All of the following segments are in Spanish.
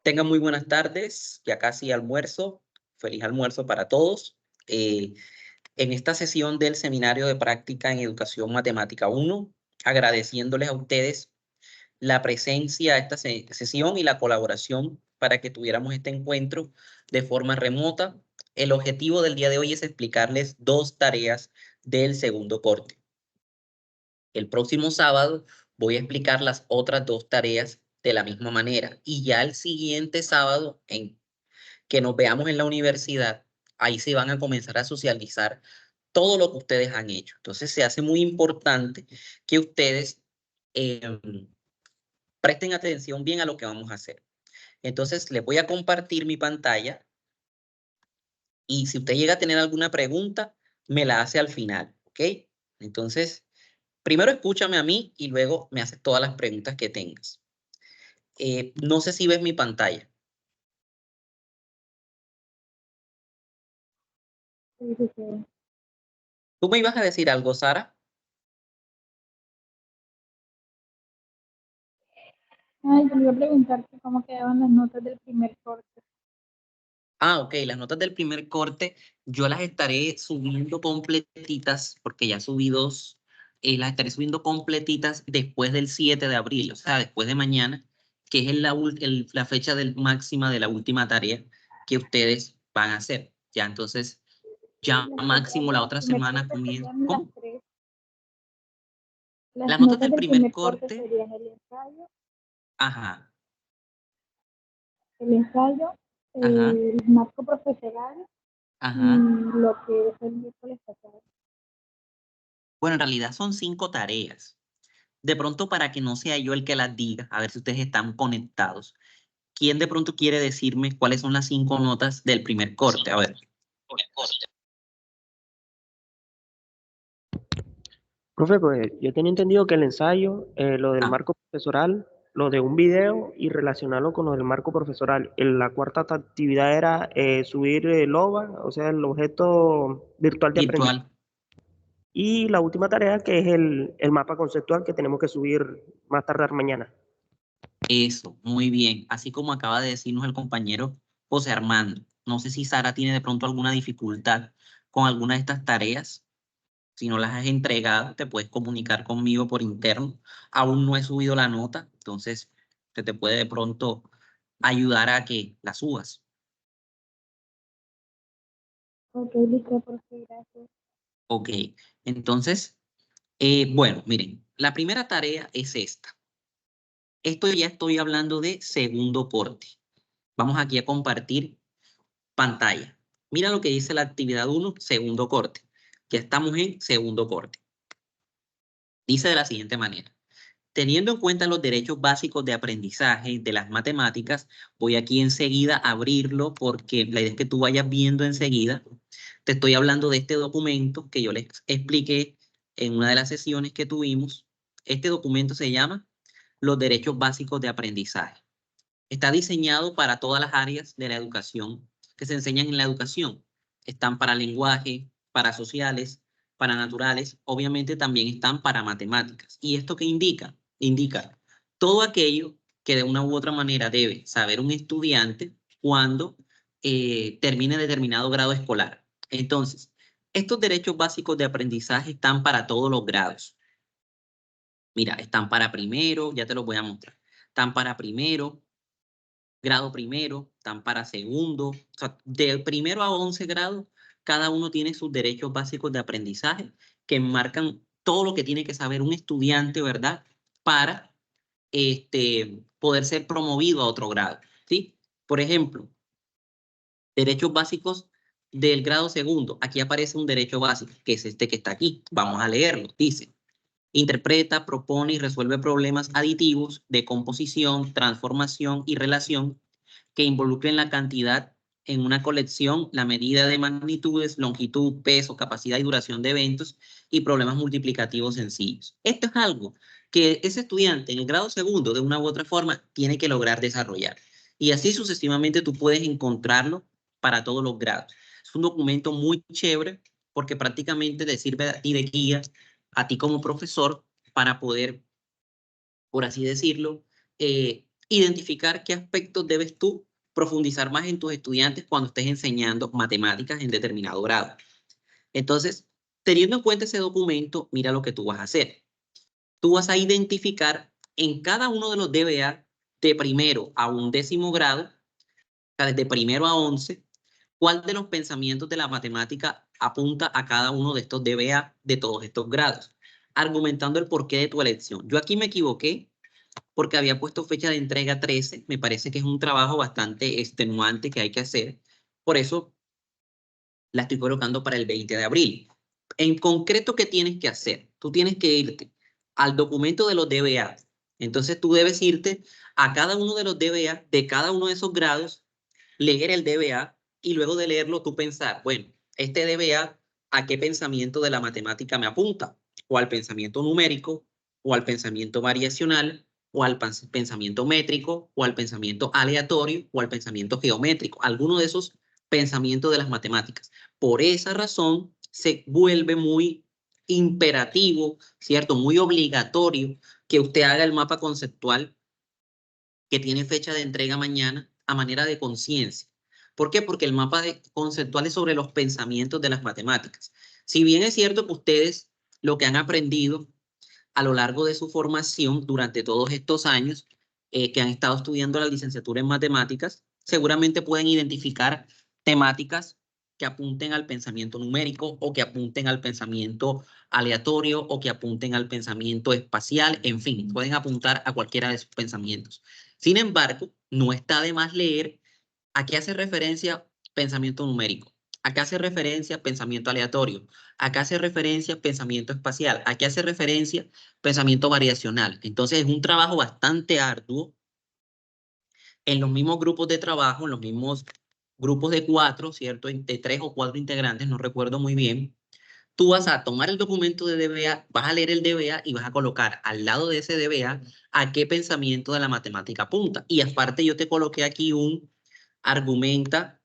Tengan muy buenas tardes, ya casi almuerzo. Feliz almuerzo para todos. En esta sesión del Seminario de Práctica en Educación Matemática 1, agradeciéndoles a ustedes la presencia a esta sesión y la colaboración para que tuviéramos este encuentro de forma remota. El objetivo del día de hoy es explicarles dos tareas del segundo corte. El próximo sábado voy a explicar las otras dos tareas de la misma manera. Y ya el siguiente sábado, en que nos veamos en la universidad, ahí se van a comenzar a socializar todo lo que ustedes han hecho. Entonces se hace muy importante que ustedes presten atención bien a lo que vamos a hacer. Entonces les voy a compartir mi pantalla y si usted llega a tener alguna pregunta, me la hace al final, ¿ok? Entonces, primero escúchame a mí y luego me haces todas las preguntas que tengas. No sé si ves mi pantalla. Sí. ¿Tú me ibas a decir algo, Sara? Ay, yo iba a preguntarte cómo quedaban las notas del primer corte. Ah, ok, las notas del primer corte yo las estaré subiendo completitas, porque ya subí dos, las estaré subiendo completitas después del 7 de abril, o sea, después de mañana, que es la fecha máxima de la última tarea que ustedes van a hacer. Ya, entonces, ya Las máximo la notas otra del primer semana corte comienza. serían las ¿Cómo? tres. Las Las notas notas del del primer primer corte corte, serían ajá, el ensayo, ajá, el marco profesional y ajá. lo que es el miércoles pasado. Bueno, en realidad son 5 tareas. De pronto, para que no sea yo el que las diga, a ver si ustedes están conectados. ¿Quién de pronto quiere decirme cuáles son las 5 notas del primer corte? A ver. Profe, pues yo tenía entendido que el ensayo, lo del marco profesoral, lo de un video y relacionarlo con lo del marco profesoral. La cuarta actividad era subir el OVA, o sea, el objeto virtual de aprendizaje. Virtual. Y la última tarea que es el mapa conceptual que tenemos que subir más tardar mañana. Eso, muy bien. Así como acaba de decirnos el compañero José Armando. No sé si Sara tiene de pronto alguna dificultad con alguna de estas tareas. Si no las has entregado, te puedes comunicar conmigo por interno. Aún no he subido la nota, entonces se te puede de pronto ayudar a que la subas. Ok, listo, profe, gracias. Ok, entonces, bueno, miren, la primera tarea es esta. Esto ya estoy hablando de segundo corte. Vamos aquí a compartir pantalla. Mira lo que dice la actividad 1, segundo corte. Ya estamos en segundo corte. Dice de la siguiente manera. Teniendo en cuenta los derechos básicos de aprendizaje de las matemáticas, voy aquí enseguida a abrirlo porque la idea es que tú vayas viendo enseguida. Te estoy hablando de este documento que yo les expliqué en una de las sesiones que tuvimos. Este documento se llama Los derechos básicos de aprendizaje. Está diseñado para todas las áreas de la educación que se enseñan en la educación. Están para lenguaje, para sociales, para naturales, obviamente también están para matemáticas. ¿Y esto qué indica? Indica todo aquello que de una u otra manera debe saber un estudiante cuando termine determinado grado escolar. Entonces, estos derechos básicos de aprendizaje están para todos los grados. Mira, están para primero, ya te los voy a mostrar. Están para primero, grado primero, están para segundo. O sea, de primero a 11 grados, cada uno tiene sus derechos básicos de aprendizaje que marcan todo lo que tiene que saber un estudiante, ¿verdad? Para poder ser promovido a otro grado, ¿sí? Por ejemplo, derechos básicos del grado segundo. Aquí aparece un derecho básico, que es este que está aquí. Vamos a leerlo. Dice, interpreta, propone y resuelve problemas aditivos de composición, transformación y relación que involucren la cantidad en una colección, la medida de magnitudes, longitud, peso, capacidad y duración de eventos y problemas multiplicativos sencillos. Esto es algo que ese estudiante en el grado segundo, de una u otra forma, tiene que lograr desarrollar. Y así sucesivamente tú puedes encontrarlo para todos los grados. Es un documento muy chévere porque prácticamente te sirve a ti de guía, a ti como profesor, para poder, por así decirlo, identificar qué aspectos debes tú profundizar más en tus estudiantes cuando estés enseñando matemáticas en determinado grado. Entonces, teniendo en cuenta ese documento, mira lo que tú vas a hacer. Tú vas a identificar en cada uno de los DBA de primero a 11º grado, o sea, desde primero a 11, cuál de los pensamientos de la matemática apunta a cada uno de estos DBA de todos estos grados, argumentando el porqué de tu elección. Yo aquí me equivoqué porque había puesto fecha de entrega 13, me parece que es un trabajo bastante extenuante que hay que hacer, por eso la estoy colocando para el 20 de abril. En concreto, ¿qué tienes que hacer? Tú tienes que irte al documento de los DBA. Entonces tú debes irte a cada uno de los DBA de cada uno de esos grados, leer el DBA y luego de leerlo tú pensar, bueno, este DBA, ¿a qué pensamiento de la matemática me apunta? O al pensamiento numérico, o al pensamiento variacional, o al pensamiento métrico, o al pensamiento aleatorio, o al pensamiento geométrico. Alguno de esos pensamientos de las matemáticas. Por esa razón se vuelve muy imperativo, ¿cierto? Muy obligatorio que usted haga el mapa conceptual que tiene fecha de entrega mañana a manera de conciencia. ¿Por qué? Porque el mapa conceptual es sobre los pensamientos de las matemáticas. Si bien es cierto que ustedes lo que han aprendido a lo largo de su formación durante todos estos años que han estado estudiando la licenciatura en matemáticas, seguramente pueden identificar temáticas que apunten al pensamiento numérico o que apunten al pensamiento aleatorio o que apunten al pensamiento espacial, en fin, pueden apuntar a cualquiera de esos pensamientos. Sin embargo, no está de más leer a qué hace referencia pensamiento numérico, a qué hace referencia pensamiento aleatorio, a qué hace referencia pensamiento espacial, a qué hace referencia pensamiento variacional. Entonces es un trabajo bastante arduo en los mismos grupos de trabajo, en los mismos grupos de 4, ¿cierto? De 3 o 4 integrantes, no recuerdo muy bien. Tú vas a tomar el documento de DBA, vas a leer el DBA y vas a colocar al lado de ese DBA a qué pensamiento de la matemática apunta. Y aparte yo te coloqué aquí un argumenta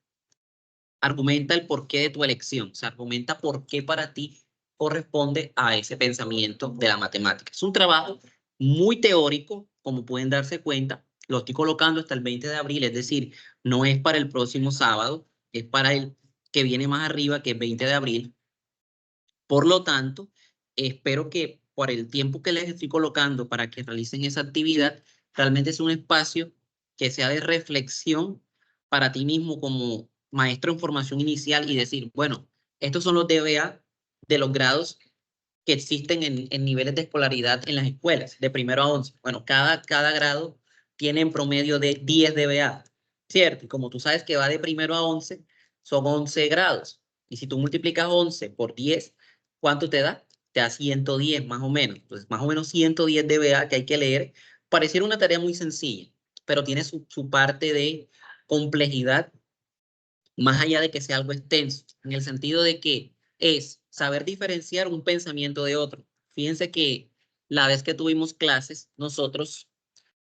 el porqué de tu elección, o sea, argumenta por qué para ti corresponde a ese pensamiento de la matemática. Es un trabajo muy teórico, como pueden darse cuenta, lo estoy colocando hasta el 20 de abril, es decir, no es para el próximo sábado, es para el que viene más arriba, que es 20 de abril. Por lo tanto, espero que por el tiempo que les estoy colocando para que realicen esa actividad, realmente es un espacio que sea de reflexión para ti mismo como maestro en formación inicial y decir, bueno, estos son los DBA de los grados que existen en niveles de escolaridad en las escuelas, de primero a 11. Bueno, cada grado tiene en promedio de 10 DBA, ¿cierto? Y como tú sabes que va de primero a 11, son 11 grados. Y si tú multiplicas 11 por 10, ¿cuánto te da? Te da 110 más o menos. Entonces, más o menos 110 DBA que hay que leer. Pareciera una tarea muy sencilla, pero tiene su parte de complejidad, más allá de que sea algo extenso, en el sentido de que es saber diferenciar un pensamiento de otro. Fíjense que la vez que tuvimos clases, nosotros,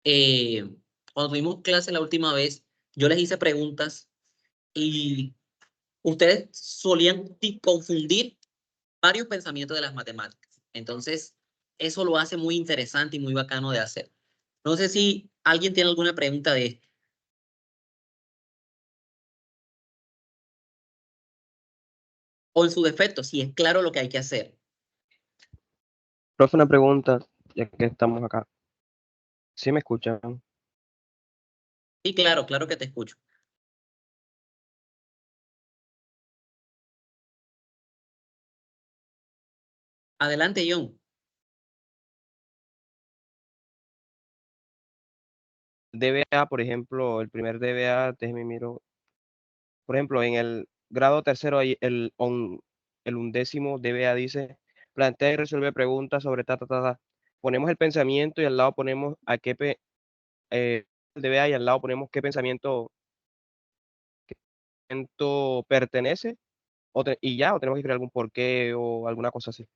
cuando tuvimos clases la última vez, yo les hice preguntas y ustedes solían confundir varios pensamientos de las matemáticas. Entonces, eso lo hace muy interesante y muy bacano de hacer. No sé si alguien tiene alguna pregunta de esto. O en su defecto, si es claro lo que hay que hacer. Profe, una pregunta, ya que estamos acá. ¿Sí me escuchan? Sí, claro, claro que te escucho. Adelante, John. DBA, por ejemplo, el primer DBA, déjeme miro. Por ejemplo, en el grado tercero, el 11º DBA dice, plantea y resuelve preguntas sobre ta. Ponemos el pensamiento y al lado ponemos a qué el DBA y al lado ponemos qué pensamiento pertenece y ya, o tenemos que escribir algún porqué o alguna cosa así.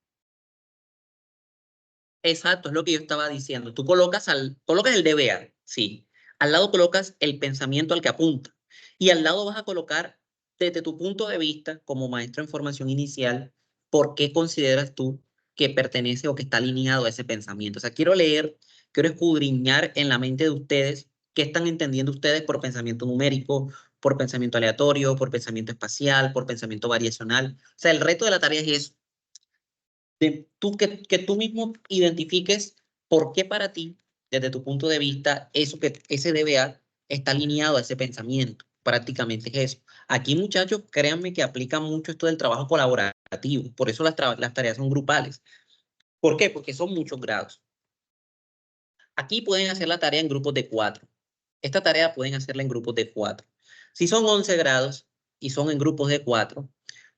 Exacto, es lo que yo estaba diciendo. Tú colocas el DBA, sí. Al lado colocas el pensamiento al que apunta. Y al lado vas a colocar, desde tu punto de vista, como maestro en formación inicial, por qué consideras tú que pertenece o que está alineado a ese pensamiento. O sea, quiero escudriñar en la mente de ustedes ¿Qué están entendiendo ustedes por pensamiento numérico, por pensamiento aleatorio, por pensamiento espacial, por pensamiento variacional? O sea, el reto de la tarea es eso. Que tú mismo identifiques por qué para ti, desde tu punto de vista, ese DBA está alineado a ese pensamiento. Prácticamente es eso. Aquí, muchachos, créanme que aplican mucho esto del trabajo colaborativo. Por eso las tareas son grupales. ¿Por qué? Porque son muchos grados. Aquí pueden hacer la tarea en grupos de 4. Esta tarea pueden hacerla en grupos de 4. Si son 11 grados y son en grupos de 4,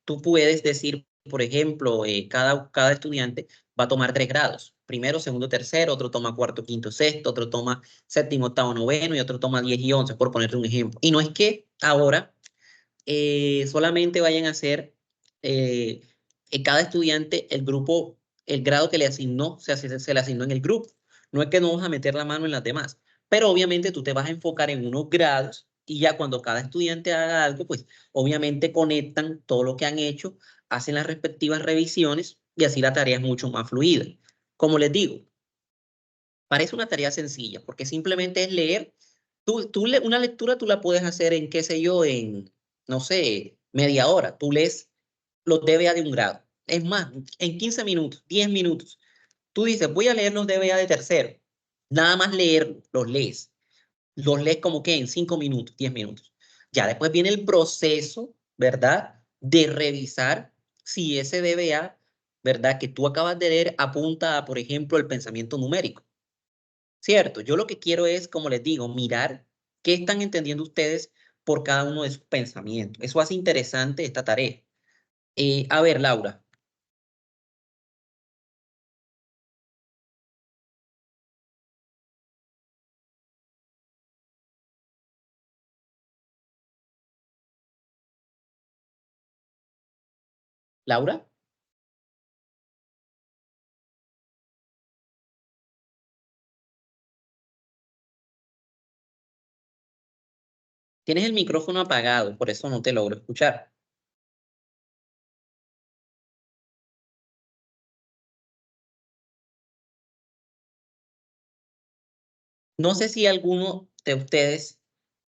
tú puedes decir, por ejemplo, cada estudiante va a tomar 3 grados. Primero, segundo, tercero, otro toma cuarto, quinto, sexto, otro toma séptimo, octavo, noveno y otro toma 10 y 11, por ponerte un ejemplo. Y no es que ahora solamente vayan a hacer cada estudiante el grado que le asignó, se le asignó en el grupo. No es que no vas a meter la mano en las demás, pero obviamente tú te vas a enfocar en unos grados y ya cuando cada estudiante haga algo, pues obviamente conectan todo lo que han hecho, hacen las respectivas revisiones y así la tarea es mucho más fluida. Como les digo, parece una tarea sencilla porque simplemente es leer. Una lectura tú la puedes hacer en, qué sé yo, en, no sé, media hora. Tú lees los DBA de un grado. Es más, en 15 minutos, 10 minutos. Tú dices, voy a leer los DBA de tercero. Nada más leerlos, los lees. Los lees como que en 5 minutos, 10 minutos. Ya después viene el proceso, ¿verdad? De revisar si ese DBA, ¿verdad? Que tú acabas de leer apunta a, por ejemplo, el pensamiento numérico. ¿Cierto? Yo lo que quiero es, como les digo, mirar qué están entendiendo ustedes por cada uno de sus pensamientos. Eso hace interesante esta tarea. A ver, Laura. Laura, tienes el micrófono apagado, por eso no te logro escuchar. No sé si alguno de ustedes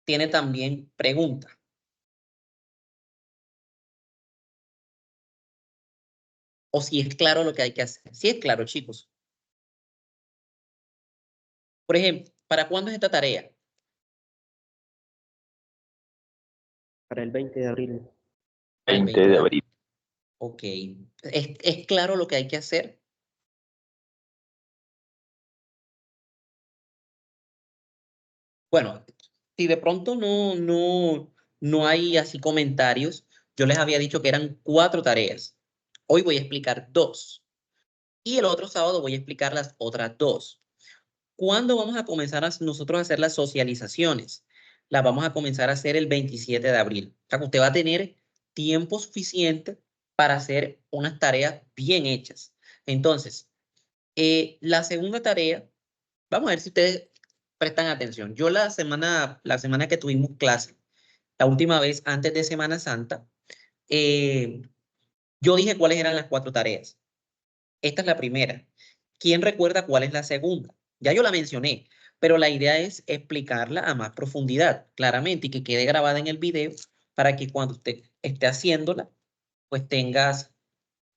tiene también pregunta o si es claro lo que hay que hacer. Si es claro, chicos. Por ejemplo, ¿para cuándo es esta tarea? Para el 20 de abril. El 20 de abril. Ok. ¿Es claro lo que hay que hacer? Bueno, si de pronto no hay así comentarios, yo les había dicho que eran 4 tareas. Hoy voy a explicar 2. Y el otro sábado voy a explicar las otras 2. ¿Cuándo vamos a comenzar nosotros a hacer las socializaciones? Las vamos a comenzar a hacer el 27 de abril. O sea, que usted va a tener tiempo suficiente para hacer unas tareas bien hechas. Entonces, la segunda tarea, vamos a ver si ustedes prestan atención. Yo la semana que tuvimos clase, la última vez antes de Semana Santa, eh, yo dije cuáles eran las 4 tareas. Esta es la primera. ¿Quién recuerda cuál es la segunda? Ya yo la mencioné, pero la idea es explicarla a más profundidad, claramente, y que quede grabada en el video para que cuando usted esté haciéndola, pues tengas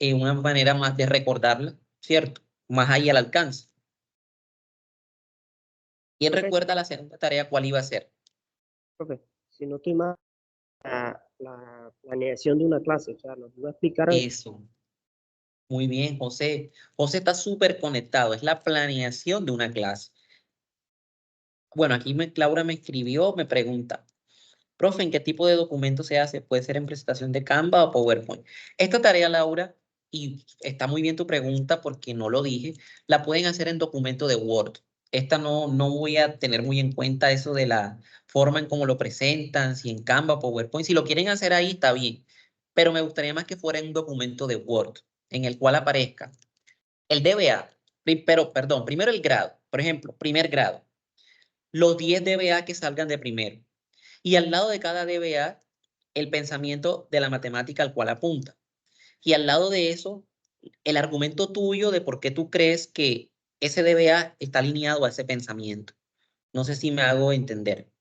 una manera más de recordarla, ¿cierto? Más ahí al alcance. ¿Quién Ok. recuerda la segunda tarea cuál iba a ser? Profe, si no estoy mal, la planeación de una clase, o sea, nos va a explicar. Eso. Muy bien, José. José está súper conectado. Es la planeación de una clase. Bueno, aquí Laura me escribió, me pregunta, profe, ¿en qué tipo de documento se hace? Puede ser en presentación de Canva o PowerPoint. Esta tarea, Laura, y está muy bien tu pregunta porque no lo dije, la pueden hacer en documento de Word. Esta no voy a tener muy en cuenta eso de la forma en cómo lo presentan, si en Canva o PowerPoint. Si lo quieren hacer ahí, está bien. Pero me gustaría más que fuera en un documento de Word, en el cual aparezca el DBA, pero, perdón, primero el grado. Por ejemplo, primer grado. Los 10 DBA que salgan de primero. Y al lado de cada DBA, el pensamiento de la matemática al cual apunta. Y al lado de eso, el argumento tuyo de por qué tú crees que ese DBA está alineado a ese pensamiento. No sé si me hago entender.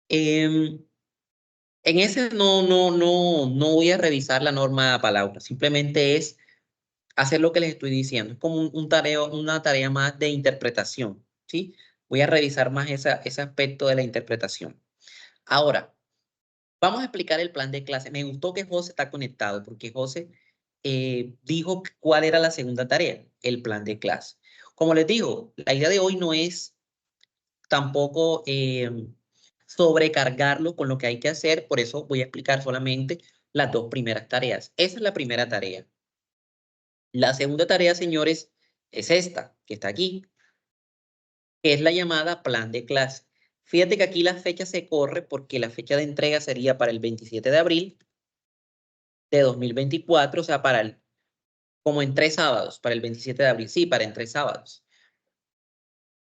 En ese no voy a revisar la norma a palabra, simplemente es hacer lo que les estoy diciendo, es como una tarea más de interpretación, ¿sí? Voy a revisar más ese aspecto de la interpretación. Ahora, vamos a explicar el plan de clase. Me gustó que José está conectado, porque José dijo cuál era la segunda tarea, el plan de clase. Como les digo, la idea de hoy no es tampoco sobrecargarlo con lo que hay que hacer, por eso voy a explicar solamente las dos primeras tareas. Esa es la primera tarea. La segunda tarea, señores, es esta, que está aquí, que es la llamada plan de clase. Fíjate que aquí la fecha se corre porque la fecha de entrega sería para el 27 de abril de 2024, o sea, como en 3 sábados, para el 27 de abril, sí, para en 3 sábados.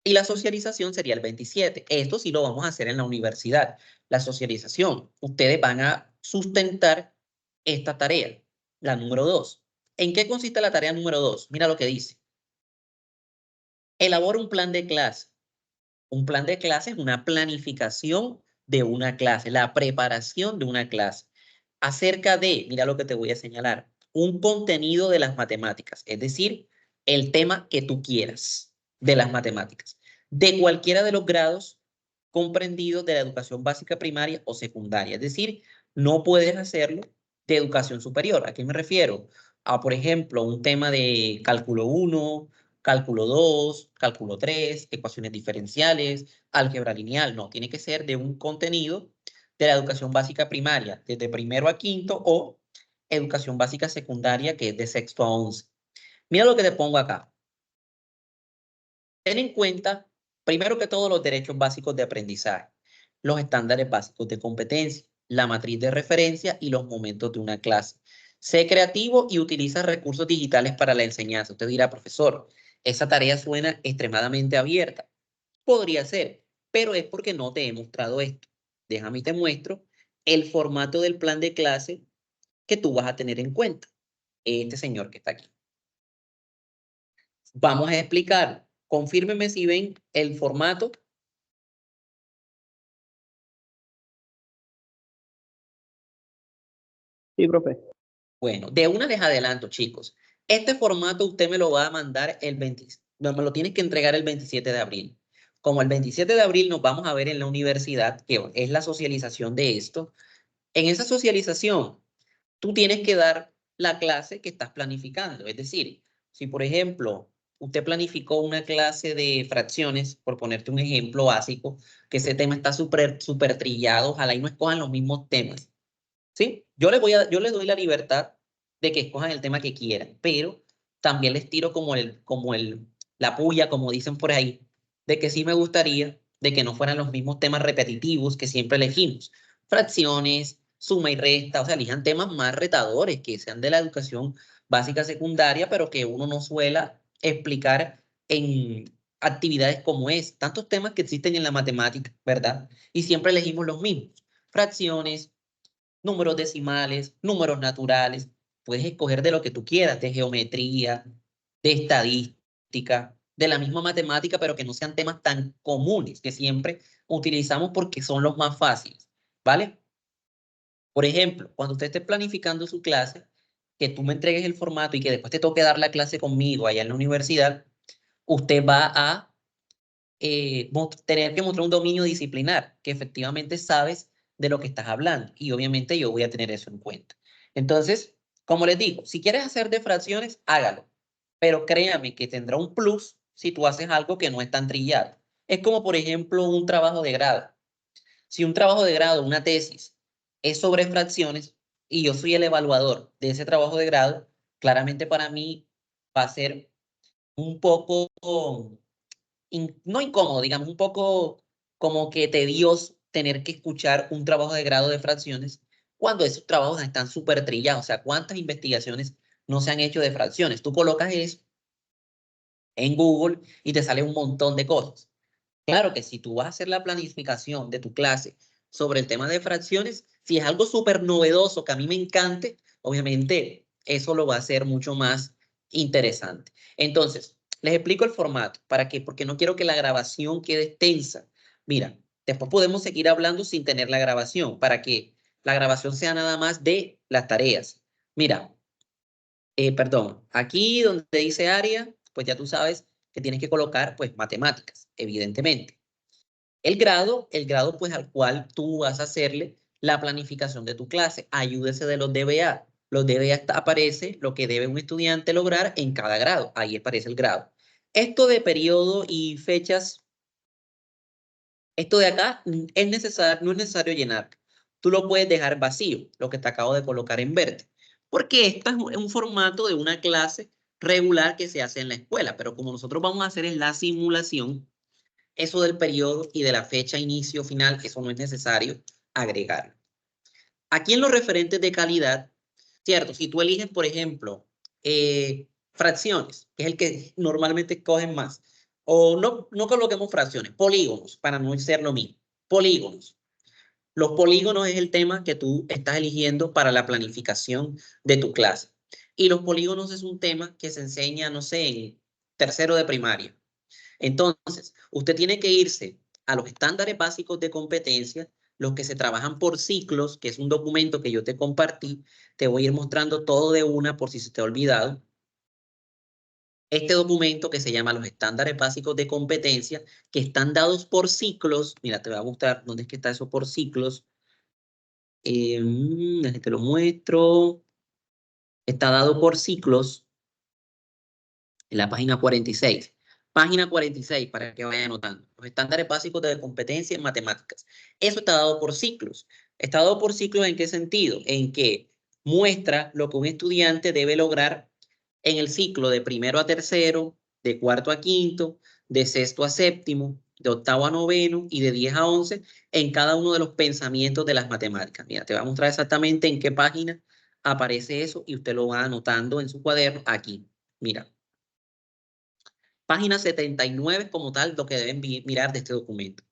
Y la socialización sería el 27. Esto sí lo vamos a hacer en la universidad. La socialización. Ustedes van a sustentar esta tarea, la número 2. ¿En qué consiste la tarea número 2? Mira lo que dice. Elabora un plan de clase. Un plan de clase es una planificación de una clase, la preparación de una clase. Acerca de, mira lo que te voy a señalar, un contenido de las matemáticas, es decir, el tema que tú quieras de las matemáticas, de cualquiera de los grados comprendidos de la educación básica primaria o secundaria. Es decir, no puedes hacerlo de educación superior. ¿A qué me refiero? A, por ejemplo, un tema de cálculo 1, cálculo 2, cálculo 3, ecuaciones diferenciales, álgebra lineal. No, tiene que ser de un contenido de la educación básica primaria, desde primero a quinto, o educación básica secundaria, que es de sexto a 11. Mira lo que te pongo acá. Ten en cuenta, primero que todo, los derechos básicos de aprendizaje, los estándares básicos de competencia, la matriz de referencia y los momentos de una clase. Sé creativo y utiliza recursos digitales para la enseñanza. Usted dirá, profesor, esa tarea suena extremadamente abierta. Podría ser, pero es porque no te he mostrado esto. Déjame y te muestro el formato del plan de clase que tú vas a tener en cuenta. Este señor que está aquí. Vamos a explicar. Confírmeme si ven el formato. Sí, profe. Bueno, de una les adelanto, chicos. Este formato usted me lo va a mandar el 20, no, me lo tienes que entregar el 27 de abril. Como el 27 de abril nos vamos a ver en la universidad, que es la socialización de esto, en esa socialización tú tienes que dar la clase que estás planificando. Es decir, si por ejemplo usted planificó una clase de fracciones, por ponerte un ejemplo básico, que ese tema está súper trillado, ojalá y no escojan los mismos temas. ¿Sí? Yo les doy la libertad de que escojan el tema que quieran, pero también les tiro la puya, como dicen por ahí, de que sí me gustaría de que no fueran los mismos temas repetitivos que siempre elegimos. Fracciones, suma y resta, o sea, elijan temas más retadores, que sean de la educación básica secundaria, pero que uno no suela explicar en actividades como es. Tantos temas que existen en la matemática, ¿verdad? Y siempre elegimos los mismos. Fracciones, números decimales, números naturales. Puedes escoger de lo que tú quieras, de geometría, de estadística, de la misma matemática, pero que no sean temas tan comunes que siempre utilizamos porque son los más fáciles, ¿vale? Por ejemplo, cuando usted esté planificando su clase, que tú me entregues el formato y que después te toque dar la clase conmigo allá en la universidad, usted va a tener que mostrar un dominio disciplinar, que efectivamente sabes de lo que estás hablando. Y obviamente yo voy a tener eso en cuenta. Entonces, como les digo, si quieres hacer de fracciones, hágalo. Pero créame que tendrá un plus si tú haces algo que no es tan trillado. Es como, por ejemplo, un trabajo de grado. Si un trabajo de grado, una tesis, es sobre fracciones, y yo soy el evaluador de ese trabajo de grado, claramente para mí va a ser un poco, no incómodo, digamos, un poco como que tedioso tener que escuchar un trabajo de grado de fracciones cuando esos trabajos están súper trillados. O sea, ¿cuántas investigaciones no se han hecho de fracciones? Tú colocas eso en Google y te sale un montón de cosas. Claro que si tú vas a hacer la planificación de tu clase sobre el tema de fracciones, si es algo súper novedoso que a mí me encante, obviamente eso lo va a hacer mucho más interesante. Entonces, les explico el formato. ¿Para qué? Porque no quiero que la grabación quede extensa. Mira, después podemos seguir hablando sin tener la grabación, para que la grabación sea nada más de las tareas. Mira, perdón, aquí donde dice área, pues ya tú sabes que tienes que colocar pues matemáticas, evidentemente. El grado pues al cual tú vas a hacerle la planificación de tu clase. Ayúdese de los DBA. Los DBA aparece lo que debe un estudiante lograr en cada grado. Ahí aparece el grado. Esto de periodo y fechas, esto de acá es necesario, no es necesario llenar. Tú lo puedes dejar vacío, lo que te acabo de colocar en verde. Porque esto es un formato de una clase regular que se hace en la escuela. Pero como nosotros vamos a hacer en la simulación, eso del periodo y de la fecha inicio final, eso no es necesario agregarlo. Aquí en los referentes de calidad, cierto, si tú eliges, por ejemplo, fracciones, que es el que normalmente escogen más, o no coloquemos fracciones, polígonos, para no ser lo mismo, polígonos. Los polígonos es el tema que tú estás eligiendo para la planificación de tu clase. Y los polígonos es un tema que se enseña, no sé, en tercero de primaria. Entonces, usted tiene que irse a los estándares básicos de competencia, los que se trabajan por ciclos, que es un documento que yo te compartí. Te voy a ir mostrando todo de una por si se te ha olvidado. Este documento que se llama los estándares básicos de competencia, que están dados por ciclos. Mira, te voy a mostrar dónde es que está eso por ciclos. Te lo muestro. Está dado por ciclos en la página 46. Página 46, para que vayan anotando. Los estándares básicos de competencia en matemáticas. Eso está dado por ciclos. ¿Está dado por ciclos en qué sentido? En que muestra lo que un estudiante debe lograr en el ciclo de primero a tercero, de cuarto a quinto, de sexto a séptimo, de octavo a noveno y de 10 a 11 en cada uno de los pensamientos de las matemáticas. Mira, te voy a mostrar exactamente en qué página aparece eso y usted lo va anotando en su cuaderno aquí. Mira. Página 79 como tal, lo que deben mirar de este documento.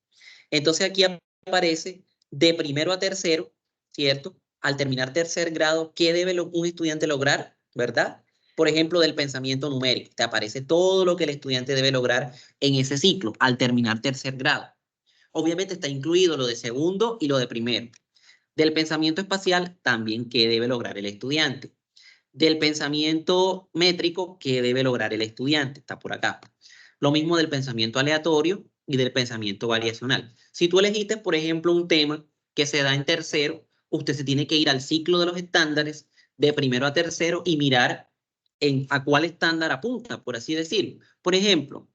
Entonces aquí aparece de primero a tercero, ¿cierto? Al terminar tercer grado, ¿qué debe un estudiante lograr? ¿Verdad? Por ejemplo, del pensamiento numérico. Te aparece todo lo que el estudiante debe lograr en ese ciclo al terminar tercer grado. Obviamente está incluido lo de segundo y lo de primero. Del pensamiento espacial, también qué debe lograr el estudiante. Del pensamiento métrico, qué debe lograr el estudiante. Está por acá. Lo mismo del pensamiento aleatorio y del pensamiento variacional. Si tú elegiste, por ejemplo, un tema que se da en tercero, usted se tiene que ir al ciclo de los estándares de primero a tercero y mirar a cuál estándar apunta, por así decirlo. Por ejemplo,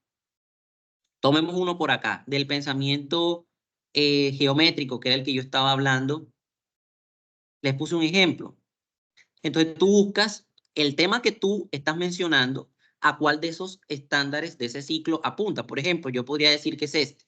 tomemos uno por acá, del pensamiento geométrico, que era el que yo estaba hablando. Les puse un ejemplo. Entonces tú buscas el tema que tú estás mencionando, a cuál de esos estándares de ese ciclo apunta. Por ejemplo, yo podría decir que es este.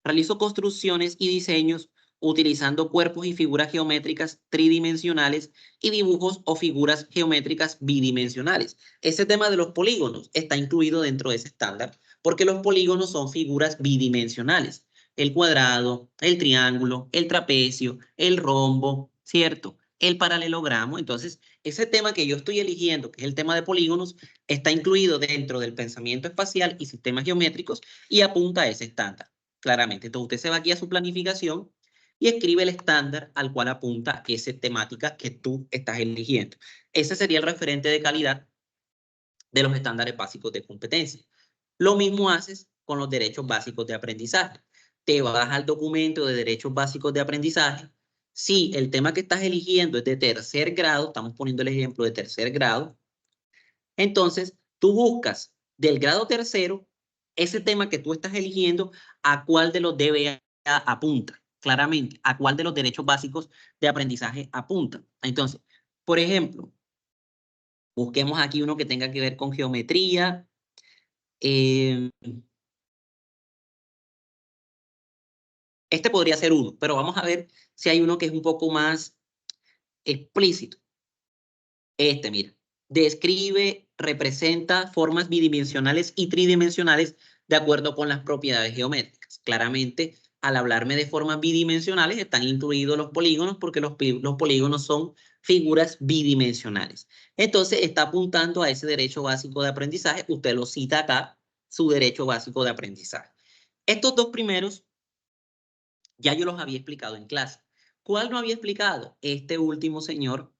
Realizo construcciones y diseños utilizando cuerpos y figuras geométricas tridimensionales y dibujos o figuras geométricas bidimensionales. Ese tema de los polígonos está incluido dentro de ese estándar porque los polígonos son figuras bidimensionales. El cuadrado, el triángulo, el trapecio, el rombo, ¿cierto? El paralelogramo. Entonces, ese tema que yo estoy eligiendo, que es el tema de polígonos, está incluido dentro del pensamiento espacial y sistemas geométricos y apunta a ese estándar. Claramente, entonces usted se va aquí a su planificación y escribe el estándar al cual apunta esa temática que tú estás eligiendo. Ese sería el referente de calidad de los estándares básicos de competencia. Lo mismo haces con los derechos básicos de aprendizaje. Te vas al documento de derechos básicos de aprendizaje. Si el tema que estás eligiendo es de tercer grado, estamos poniendo el ejemplo de tercer grado, entonces tú buscas del grado tercero ese tema que tú estás eligiendo, a cuál de los DBA apunta. claramente a cuál de los derechos básicos de aprendizaje apunta. Entonces, por ejemplo, busquemos aquí uno que tenga que ver con geometría. Este podría ser uno, pero vamos a ver si hay uno que es un poco más explícito. Este, mira, describe, representa formas bidimensionales y tridimensionales de acuerdo con las propiedades geométricas. Claramente, al hablarme de formas bidimensionales, están incluidos los polígonos porque los polígonos son figuras bidimensionales. Entonces, está apuntando a ese derecho básico de aprendizaje. Usted lo cita acá, su derecho básico de aprendizaje. Estos dos primeros ya yo los había explicado en clase. ¿Cuál no había explicado? Este último, señor,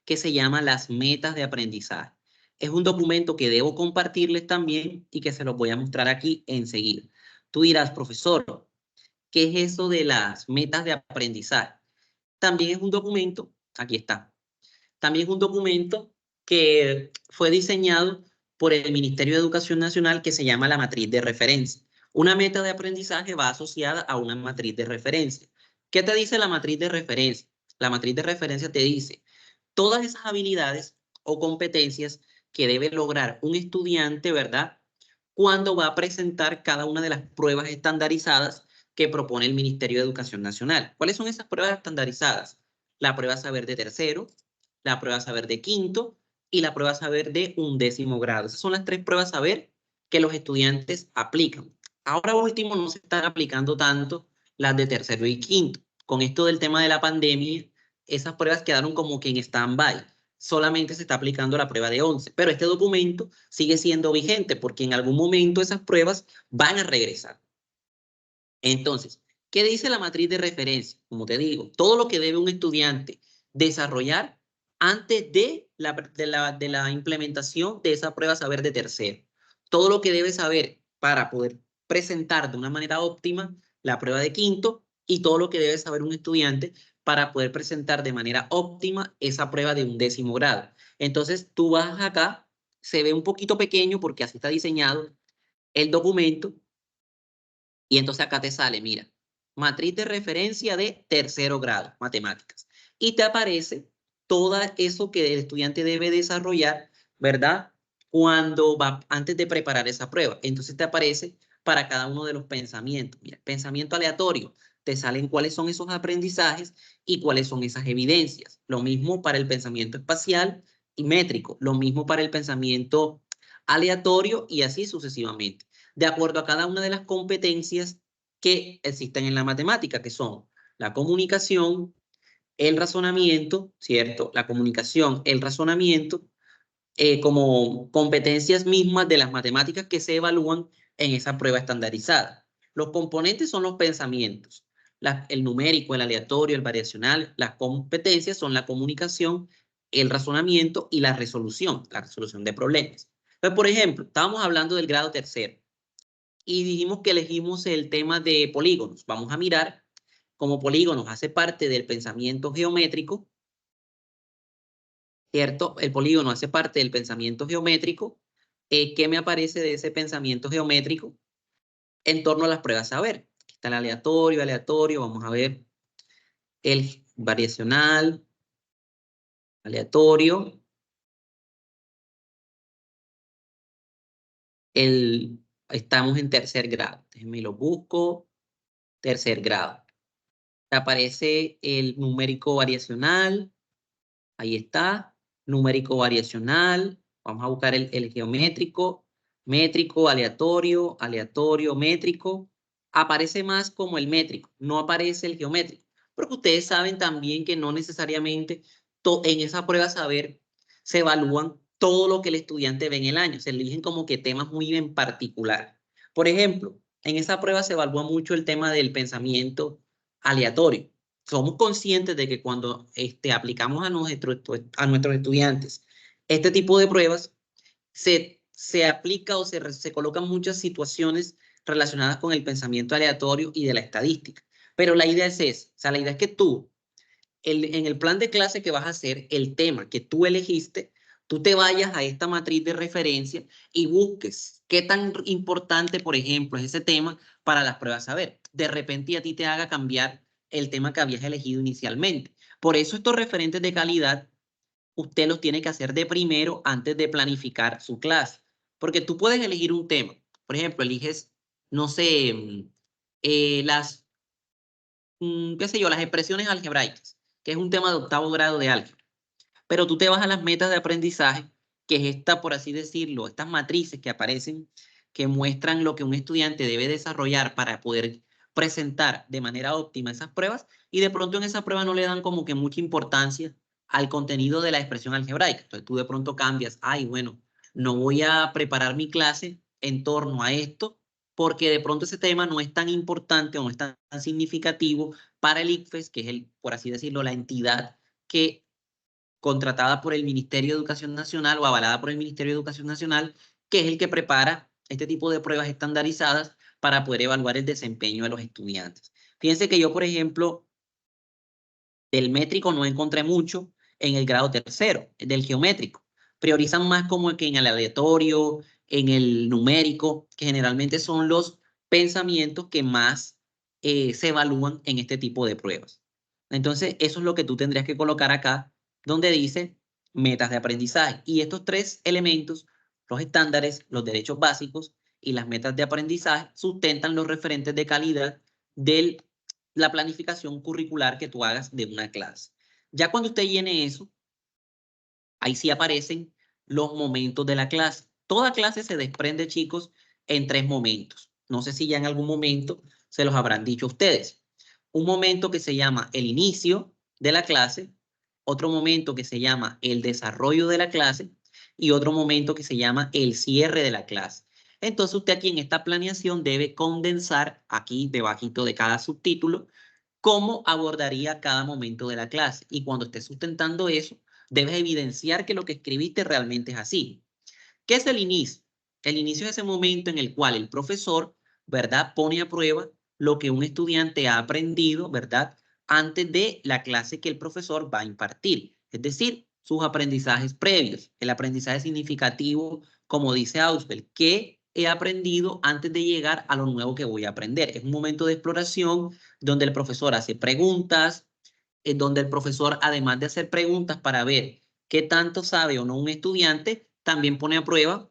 que se llama las metas de aprendizaje. Es un documento que debo compartirles también y que se los voy a mostrar aquí enseguida. Tú dirás, profesor, ¿qué es eso de las metas de aprendizaje? También es un documento, aquí está, también es un documento que fue diseñado por el Ministerio de Educación Nacional que se llama la matriz de referencia. Una meta de aprendizaje va asociada a una matriz de referencia. ¿Qué te dice la matriz de referencia? La matriz de referencia te dice todas esas habilidades o competencias que debe lograr un estudiante, ¿verdad? Cuando va a presentar cada una de las pruebas estandarizadas que propone el Ministerio de Educación Nacional. ¿Cuáles son esas pruebas estandarizadas? La prueba saber de tercero, la prueba saber de quinto y la prueba saber de 11º grado. Esas son las 3 pruebas saber que los estudiantes aplican. Ahora último no se están aplicando tanto las de tercero y quinto. Con esto del tema de la pandemia, esas pruebas quedaron como que en stand-by. Solamente se está aplicando la prueba de 11, pero este documento sigue siendo vigente porque en algún momento esas pruebas van a regresar. Entonces, ¿qué dice la matriz de referencia? Como te digo, todo lo que debe un estudiante desarrollar antes de la implementación de esa prueba saber de tercero. Todo lo que debe saber para poder presentar de una manera óptima la prueba de quinto y todo lo que debe saber un estudiante para poder presentar de manera óptima esa prueba de 11º grado. Entonces, tú vas acá, se ve un poquito pequeño porque así está diseñado el documento, y entonces acá te sale, mira, matriz de referencia de tercero grado, matemáticas. Y te aparece todo eso que el estudiante debe desarrollar, ¿verdad? Cuando va, antes de preparar esa prueba. Entonces te aparece para cada uno de los pensamientos. Mira, pensamiento aleatorio, te salen cuáles son esos aprendizajes y cuáles son esas evidencias. Lo mismo para el pensamiento espacial y métrico, lo mismo para el pensamiento aleatorio y así sucesivamente, de acuerdo a cada una de las competencias que existen en la matemática, que son la comunicación, el razonamiento, ¿cierto? La comunicación, el razonamiento, como competencias mismas de las matemáticas que se evalúan en esa prueba estandarizada. Los componentes son los pensamientos, el numérico, el aleatorio, el variacional. Las competencias son la comunicación, el razonamiento y la resolución de problemas. Entonces, por ejemplo, estábamos hablando del grado tercero y dijimos que elegimos el tema de polígonos. Vamos a mirar cómo polígonos hace parte del pensamiento geométrico, ¿cierto? El polígono hace parte del pensamiento geométrico. ¿Qué me aparece de ese pensamiento geométrico en torno a las pruebas saber? Aquí está el aleatorio, vamos a ver el variacional, aleatorio, estamos en tercer grado. Déjenme lo busco, tercer grado. Aparece el numérico variacional, ahí está, numérico variacional, vamos a buscar el geométrico, métrico, aleatorio, aleatorio, métrico. Aparece más como el métrico, no aparece el geométrico, porque ustedes saben también que no necesariamente en esa prueba saber se evalúan todo lo que el estudiante ve en el año, se eligen como que temas muy en particular. Por ejemplo, en esa prueba se evalúa mucho el tema del pensamiento aleatorio. Somos conscientes de que cuando aplicamos a nuestros estudiantes este tipo de pruebas, se aplica o se colocan muchas situaciones relacionadas con el pensamiento aleatorio y de la estadística. Pero la idea es esa, o sea, la idea es que tú, en el plan de clase que vas a hacer, el tema que tú elegiste, tú te vayas a esta matriz de referencia y busques qué tan importante, por ejemplo, es ese tema para las pruebas saber. De repente a ti te haga cambiar el tema que habías elegido inicialmente. Por eso estos referentes de calidad, usted los tiene que hacer de primero antes de planificar su clase. Porque tú puedes elegir un tema. Por ejemplo, eliges, no sé, qué sé yo, las expresiones algebraicas, que es un tema de 8º grado de álgebra. Pero tú te vas a las metas de aprendizaje, que es esta, por así decirlo, estas matrices que aparecen, que muestran lo que un estudiante debe desarrollar para poder presentar de manera óptima esas pruebas, y de pronto en esa prueba no le dan como que mucha importancia al contenido de la expresión algebraica. Entonces tú de pronto cambias, ay, bueno, no voy a preparar mi clase en torno a esto, porque de pronto ese tema no es tan importante o no es tan significativo para el ICFES, que es el, por así decirlo, la entidad que contratada por el Ministerio de Educación Nacional o avalada por el Ministerio de Educación Nacional, que es el que prepara este tipo de pruebas estandarizadas para poder evaluar el desempeño de los estudiantes. Fíjense que yo, por ejemplo, del métrico no encontré mucho en el grado 3º, del geométrico. Priorizan más como que en el aleatorio, en el numérico, que generalmente son los pensamientos que más se evalúan en este tipo de pruebas. Entonces, eso es lo que tú tendrías que colocar acá, donde dice metas de aprendizaje. Y estos 3 elementos, los estándares, los derechos básicos y las metas de aprendizaje, sustentan los referentes de calidad de la planificación curricular que tú hagas de una clase. Ya cuando usted llene eso, ahí sí aparecen los momentos de la clase. Toda clase se desprende, chicos, en 3 momentos. No sé si ya en algún momento se los habrán dicho ustedes. Un momento que se llama el inicio de la clase, otro momento que se llama el desarrollo de la clase y otro momento que se llama el cierre de la clase. Entonces usted aquí en esta planeación debe condensar aquí debajito de cada subtítulo cómo abordaría cada momento de la clase. Y cuando estés sustentando eso, debes evidenciar que lo que escribiste realmente es así. ¿Qué es el inicio? El inicio es ese momento en el cual el profesor, ¿verdad?, pone a prueba lo que un estudiante ha aprendido, ¿verdad?, antes de la clase que el profesor va a impartir. Es decir, sus aprendizajes previos. El aprendizaje significativo, como dice Ausubel, ¿qué he aprendido antes de llegar a lo nuevo que voy a aprender? Es un momento de exploración donde el profesor hace preguntas, donde el profesor, además de hacer preguntas para ver qué tanto sabe o no un estudiante, también pone a prueba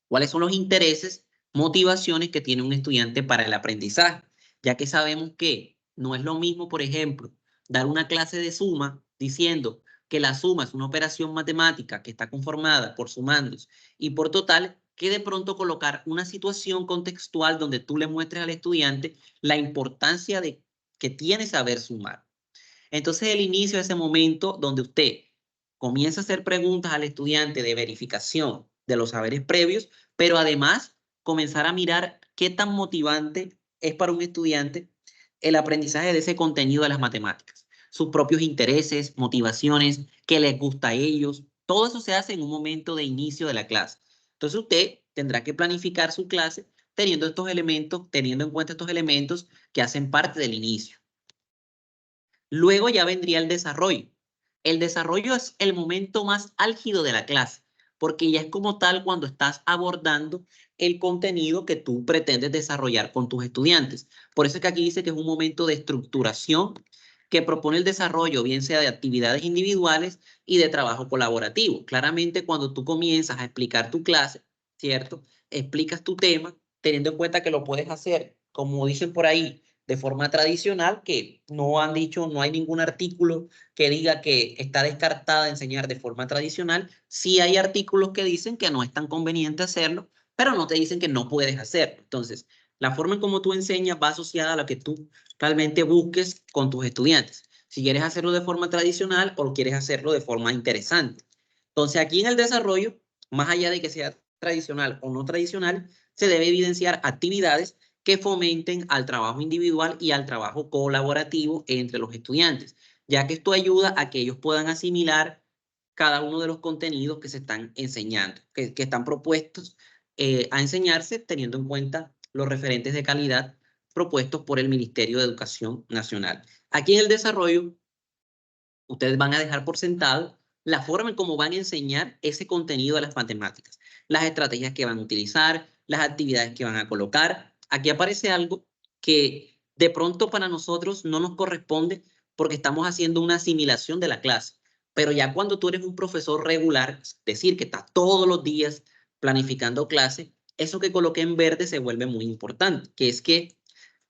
cuáles son los intereses, motivaciones que tiene un estudiante para el aprendizaje, ya que sabemos que no es lo mismo, por ejemplo, dar una clase de suma diciendo que la suma es una operación matemática que está conformada por sumandos y por total, que de pronto colocar una situación contextual donde tú le muestres al estudiante la importancia de que tiene saber sumar. Entonces, el inicio de ese momento donde usted comienza a hacer preguntas al estudiante de verificación de los saberes previos, pero además comenzar a mirar qué tan motivante es para un estudiante el aprendizaje de ese contenido de las matemáticas, sus propios intereses, motivaciones, qué les gusta a ellos. Todo eso se hace en un momento de inicio de la clase. Entonces, usted tendrá que planificar su clase teniendo estos elementos, teniendo en cuenta estos elementos que hacen parte del inicio. Luego ya vendría el desarrollo. El desarrollo es el momento más álgido de la clase, porque ya es como tal cuando estás abordando el contenido que tú pretendes desarrollar con tus estudiantes. Por eso es que aquí dice que es un momento de estructuración que propone el desarrollo, bien sea de actividades individuales y de trabajo colaborativo. Claramente, cuando tú comienzas a explicar tu clase, ¿cierto? Explicas tu tema, teniendo en cuenta que lo puedes hacer, como dicen por ahí, de forma tradicional, que no han dicho, no hay ningún artículo que diga que está descartada enseñar de forma tradicional. Sí hay artículos que dicen que no es tan conveniente hacerlo, pero no te dicen que no puedes hacerlo. Entonces, la forma en cómo tú enseñas va asociada a lo que tú realmente busques con tus estudiantes. Si quieres hacerlo de forma tradicional o quieres hacerlo de forma interesante. Entonces, aquí en el desarrollo, más allá de que sea tradicional o no tradicional, se debe evidenciar actividades que fomenten al trabajo individual y al trabajo colaborativo entre los estudiantes, ya que esto ayuda a que ellos puedan asimilar cada uno de los contenidos que se están enseñando, que están propuestos a enseñarse teniendo en cuenta los referentes de calidad propuestos por el Ministerio de Educación Nacional. Aquí en el desarrollo, ustedes van a dejar por sentado la forma en cómo van a enseñar ese contenido de las matemáticas, las estrategias que van a utilizar, las actividades que van a colocar. Aquí aparece algo que De pronto para nosotros no nos corresponde porque estamos haciendo una asimilación de la clase. Pero ya cuando tú eres un profesor regular, es decir, que estás todos los días planificando clase, eso que coloqué en verde se vuelve muy importante, que es que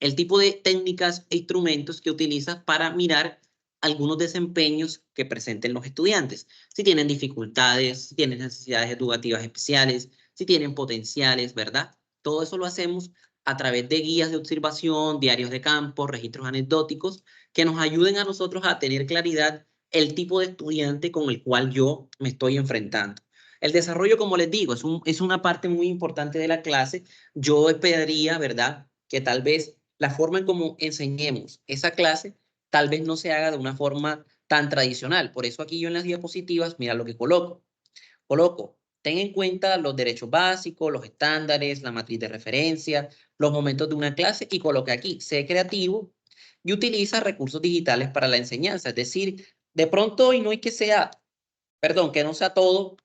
el tipo de técnicas e instrumentos que utilizas para mirar algunos desempeños que presenten los estudiantes. Si tienen dificultades, si tienen necesidades educativas especiales, si tienen potenciales, ¿verdad? Todo eso lo hacemos a través de guías de observación, diarios de campo, registros anecdóticos, que nos ayuden a nosotros a tener claridad el tipo de estudiante con el cual yo me estoy enfrentando. El desarrollo, como les digo, es una parte muy importante de la clase. Yo esperaría, ¿verdad?, que tal vez la forma en cómo enseñemos esa clase tal vez no se haga de una forma tan tradicional. Por eso aquí yo en las diapositivas, mira lo que coloco. Ten en cuenta los derechos básicos, los estándares, la matriz de referencia, los momentos de una clase y coloca aquí, sé creativo y utiliza recursos digitales para la enseñanza. Es decir, de pronto y no hay que sea, perdón, que no sea todo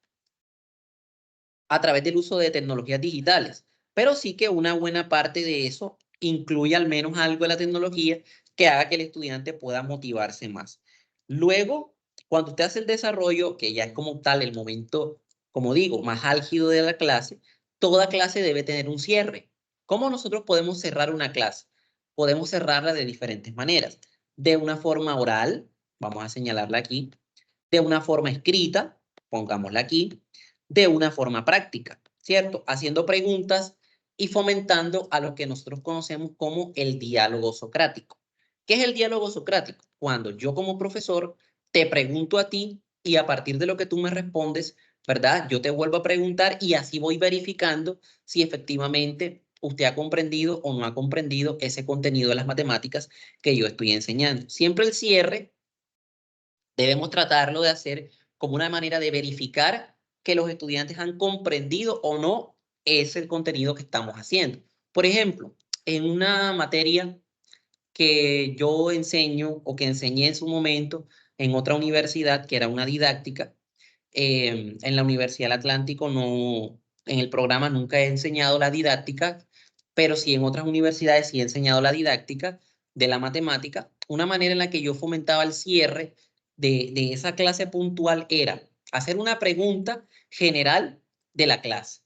a través del uso de tecnologías digitales, pero sí que una buena parte de eso incluye al menos algo de la tecnología que haga que el estudiante pueda motivarse más. Luego, cuando usted hace el desarrollo, que ya es como tal el momento, como digo, más álgido de la clase, toda clase debe tener un cierre. ¿Cómo nosotros podemos cerrar una clase? Podemos cerrarla de diferentes maneras. De una forma oral, vamos a señalarla aquí, de una forma escrita, pongámosla aquí, de una forma práctica, ¿cierto? Haciendo preguntas y fomentando a lo que nosotros conocemos como el diálogo socrático. ¿Qué es el diálogo socrático? Cuando yo como profesor te pregunto a ti y a partir de lo que tú me respondes, ¿verdad? Yo te vuelvo a preguntar y así voy verificando si efectivamente usted ha comprendido o no ha comprendido ese contenido de las matemáticas que yo estoy enseñando. Siempre el cierre debemos tratarlo de hacer como una manera de verificar que los estudiantes han comprendido o no ese contenido que estamos haciendo. Por ejemplo, en una materia que yo enseño o que enseñé en su momento en otra universidad, que era una didáctica, en la Universidad del Atlántico no, en el programa nunca he enseñado la didáctica, pero sí en otras universidades sí he enseñado la didáctica de la matemática. Una manera en la que yo fomentaba el cierre de esa clase puntual era hacer una pregunta general de la clase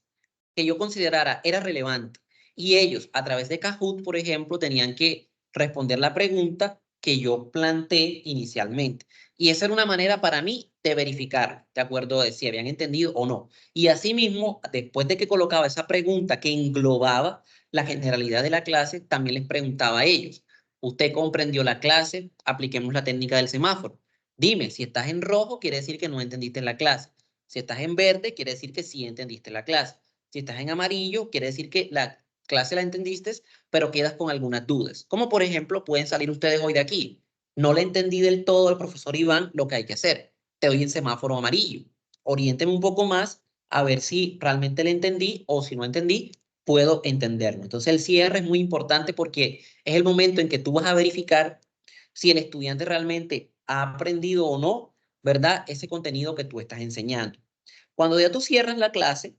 que yo considerara era relevante. Y ellos, a través de Kahoot, por ejemplo, tenían que responder la pregunta que yo planteé inicialmente. Y esa era una manera para mí de verificar, de acuerdo de si habían entendido o no. Y asimismo, después de que colocaba esa pregunta que englobaba la generalidad de la clase, también les preguntaba a ellos, ¿usted comprendió la clase? Apliquemos la técnica del semáforo. Dime, si estás en rojo, quiere decir que no entendiste la clase. Si estás en verde, quiere decir que sí entendiste la clase. Si estás en amarillo, quiere decir que la clase la entendiste, pero quedas con algunas dudas. Como por ejemplo, pueden salir ustedes hoy de aquí. No le entendí del todo al profesor Iván lo que hay que hacer. Te doy en semáforo amarillo. Oriénteme un poco más a ver si realmente le entendí o si no entendí, puedo entenderlo. Entonces el cierre es muy importante porque es el momento en que tú vas a verificar si el estudiante realmente ha aprendido o no, ¿verdad? Ese contenido que tú estás enseñando. Cuando ya tú cierras la clase,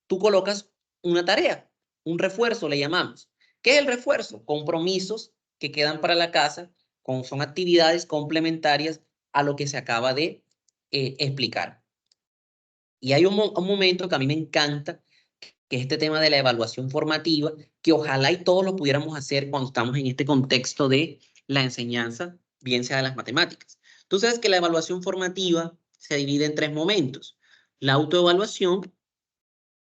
tú colocas una tarea, un refuerzo le llamamos. ¿Qué es el refuerzo? Compromisos que quedan para la casa, son actividades complementarias a lo que se acaba de explicar. Y hay un momento que a mí me encanta, que es este tema de la evaluación formativa, que ojalá y todos lo pudiéramos hacer cuando estamos en este contexto de la enseñanza, bien sea de las matemáticas. Tú sabes que la evaluación formativa se divide en 3 momentos: la autoevaluación,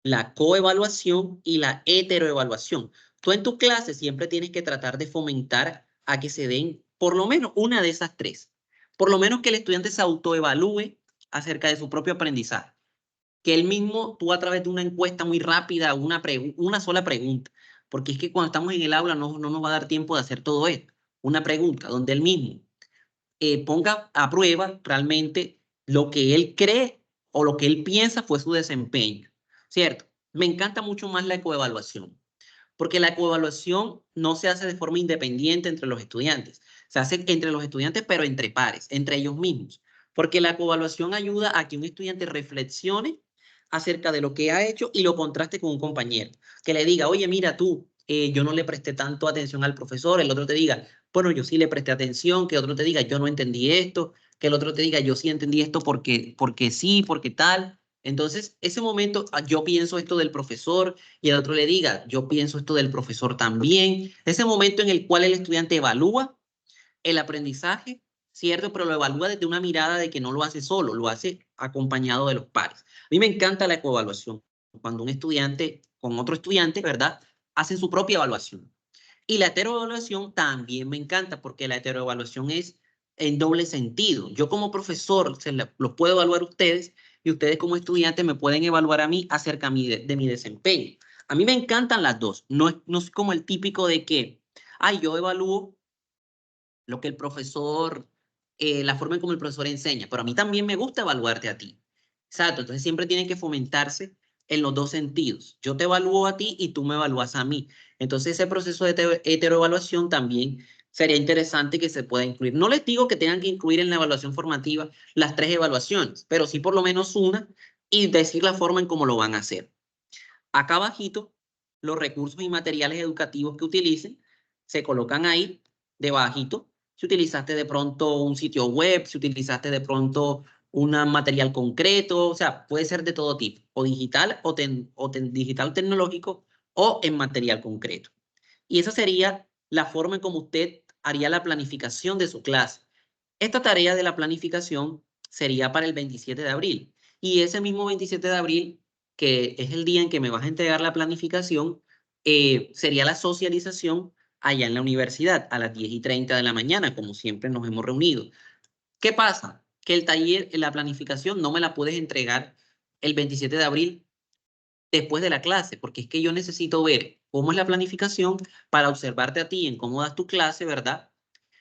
la coevaluación y la heteroevaluación. Tú en tu clase siempre tienes que tratar de fomentar a que se den por lo menos una de esas 3. Por lo menos que el estudiante se autoevalúe acerca de su propio aprendizaje. Que él mismo, tú a través de una encuesta muy rápida, una sola pregunta, porque es que cuando estamos en el aula no nos va a dar tiempo de hacer todo esto. Una pregunta donde él mismo ponga a prueba realmente lo que él cree o lo que él piensa fue su desempeño, ¿cierto? Me encanta mucho más la coevaluación, porque la coevaluación no se hace de forma independiente entre los estudiantes, se hace entre los estudiantes, pero entre pares, entre ellos mismos, porque la coevaluación ayuda a que un estudiante reflexione acerca de lo que ha hecho y lo contraste con un compañero, que le diga, oye, mira tú, yo no le presté tanto atención al profesor, el otro te diga, bueno, yo sí le presté atención, que otro te diga, yo no entendí esto, que el otro te diga, yo sí entendí esto porque sí, porque tal. Entonces, ese momento, yo pienso esto del profesor y el otro le diga, yo pienso esto del profesor también. Ese momento en el cual el estudiante evalúa el aprendizaje, ¿cierto? Pero lo evalúa desde una mirada de que no lo hace solo, lo hace acompañado de los pares. A mí me encanta la coevaluación. Cuando un estudiante con otro estudiante, ¿verdad? Hacen su propia evaluación. Y la heteroevaluación también me encanta porque la heteroevaluación es en doble sentido. Yo como profesor los puedo evaluar a ustedes y ustedes como estudiantes me pueden evaluar a mí acerca de mi desempeño. A mí me encantan las dos. No es como el típico de que, ay, yo evalúo lo que el profesor, la forma en como el profesor enseña, pero a mí también me gusta evaluarte a ti. Exacto, entonces siempre tienen que fomentarse en los dos sentidos. Yo te evalúo a ti y tú me evalúas a mí. Entonces ese proceso de heteroevaluación también sería interesante que se pueda incluir. No les digo que tengan que incluir en la evaluación formativa las 3 evaluaciones, pero sí por lo menos una y decir la forma en cómo lo van a hacer. Acá abajito, los recursos y materiales educativos que utilicen se colocan ahí debajito. Si utilizaste de pronto un sitio web, si utilizaste de pronto un material concreto, o sea, puede ser de todo tipo, o digital, digital tecnológico, o en material concreto. Y esa sería la forma en cómo usted haría la planificación de su clase. Esta tarea de la planificación sería para el 27 de abril. Y ese mismo 27 de abril, que es el día en que me vas a entregar la planificación, sería la socialización allá en la universidad a las 10:30 de la mañana, como siempre nos hemos reunido. ¿Qué pasa? Que el taller, la planificación, no me la puedes entregar el 27 de abril después de la clase, porque es que yo necesito ver cómo es la planificación para observarte a ti en cómo das tu clase, ¿verdad?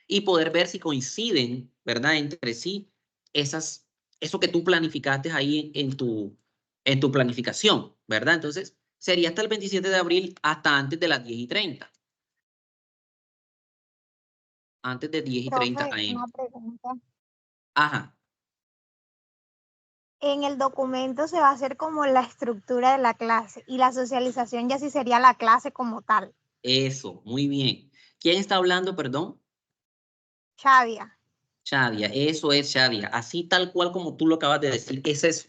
Y poder ver si coinciden, ¿verdad? Entre sí eso que tú planificaste ahí en tu planificación, ¿verdad? Entonces, sería hasta el 27 de abril, hasta antes de las 10:30. Antes de 10:30 Profe, AM. una pregunta. Ajá, En el documento se va a hacer como la estructura de la clase y la socialización ya sí sería la clase como tal. eso, muy bien. ¿Quién está hablando, perdón? Xavia. Shadia, eso es Shadia. Así tal cual como tú lo acabas de decir, es eso.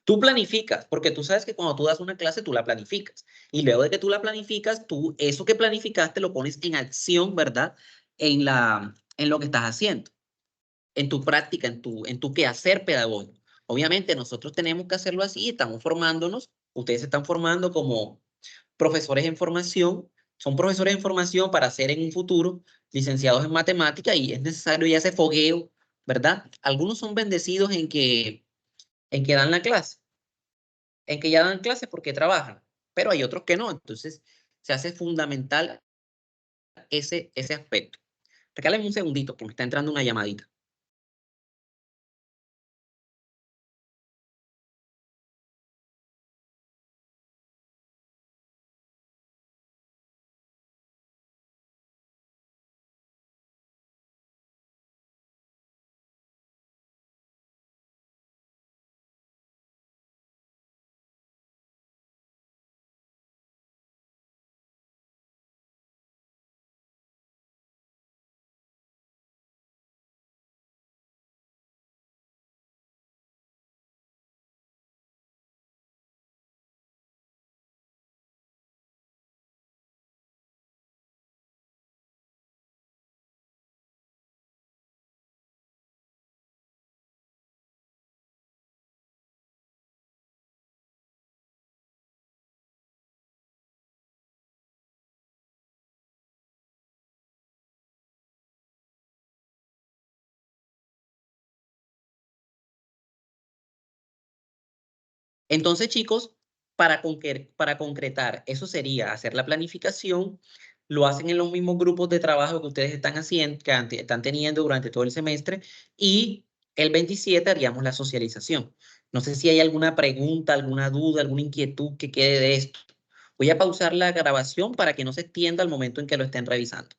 Tú planificas, porque tú sabes que cuando tú das una clase, tú la planificas. Y luego de que tú la planificas, tú eso que planificaste lo pones en acción, ¿verdad? En lo que estás haciendo, en tu práctica, en tu quehacer pedagógico. Obviamente nosotros tenemos que hacerlo así, estamos formándonos, ustedes se están formando como profesores en formación, son profesores en formación para ser en un futuro licenciados en matemática y es necesario ya ese fogueo, ¿verdad? Algunos son bendecidos en que dan la clase, en que ya dan clases porque trabajan, pero hay otros que no, entonces se hace fundamental ese aspecto. Regálenme un segundito que me está entrando una llamadita. Entonces, chicos, para concretar, eso sería hacer la planificación, lo hacen en los mismos grupos de trabajo que ustedes están haciendo, están teniendo durante todo el semestre, y el 27 haríamos la socialización. No sé si hay alguna pregunta, alguna duda, alguna inquietud que quede de esto. Voy a pausar la grabación para que no se extienda al momento en que lo estén revisando.